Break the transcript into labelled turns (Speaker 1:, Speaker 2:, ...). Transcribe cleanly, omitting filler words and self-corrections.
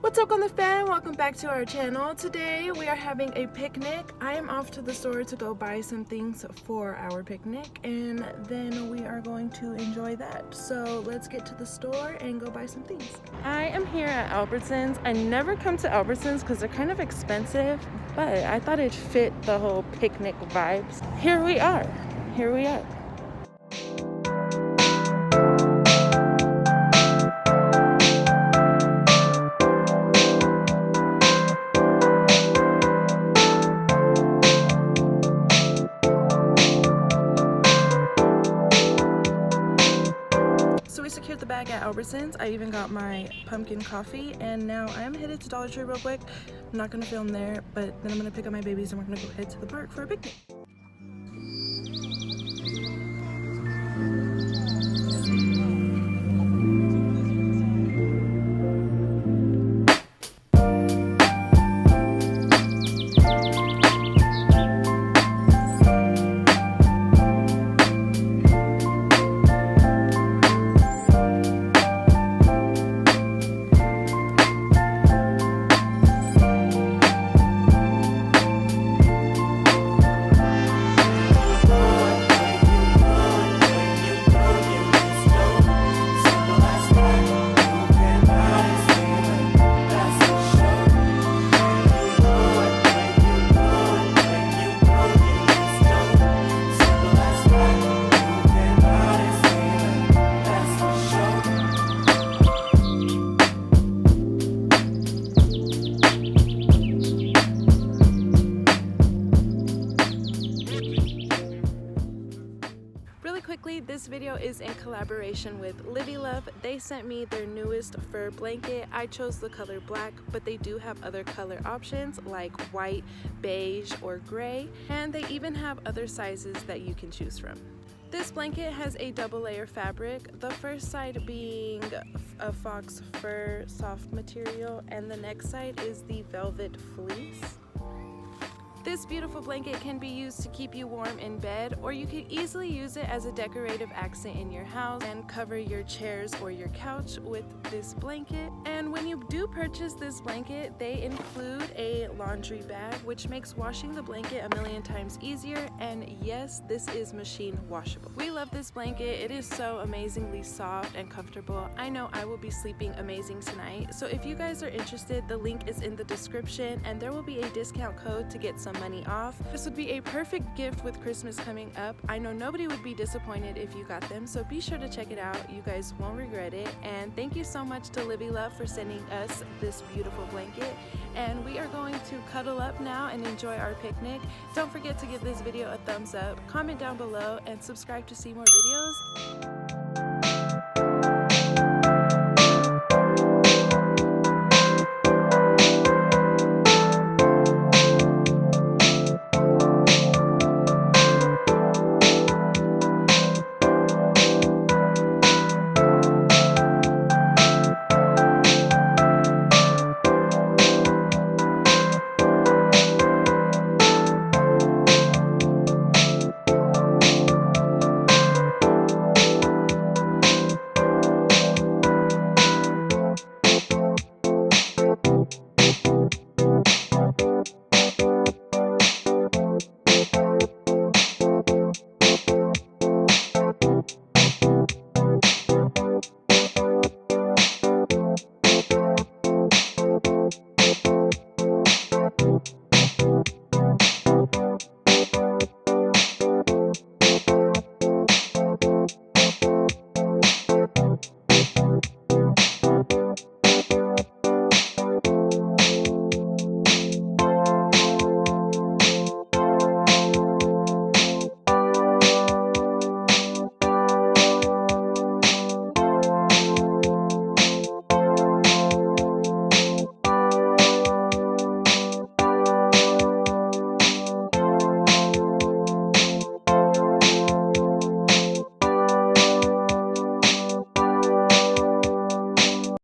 Speaker 1: What's up, on the fan? Welcome back to our channel. Today we are having a picnic. I am off to the store to go buy some things for our picnic, and then we are going to enjoy that. So let's get to the store and go buy some things. I am here at Albertsons. I never come to Albertsons because they're kind of expensive, but I thought it fit the whole picnic vibes. Here we are. So we secured the bag at Albertsons. I even got my pumpkin coffee, and now I'm headed to Dollar Tree real quick. I'm not gonna film there, but then I'm gonna pick up my babies and we're gonna go head to the park for a picnic. Really quickly, this video is in collaboration with Lvylov. They sent me their newest fur blanket. I chose the color black, but they do have other color options like white, beige, or gray, and they even have other sizes that you can choose from. This blanket has a double layer fabric, the first side being a fox fur soft material, and the next side is the velvet fleece. This beautiful blanket can be used to keep you warm in bed, or you can easily use it as a decorative accent in your house and cover your chairs or your couch with this blanket. And when you do purchase this blanket, they include a laundry bag, which makes washing the blanket a million times easier. And yes, this is machine washable. We love this blanket. It is so amazingly soft and comfortable. I know I will be sleeping amazing tonight. So if you guys are interested, the link is in the description, and there will be a discount code to get some money off. This would be a perfect gift with Christmas coming up. I know nobody would be disappointed if you got them, so be sure to check it out. You guys won't regret it. And thank you so much to Lvylov for sending us this beautiful blanket. And we are going to cuddle up now and enjoy our picnic. Don't forget to give this video a thumbs up, comment down below, and subscribe to see more videos.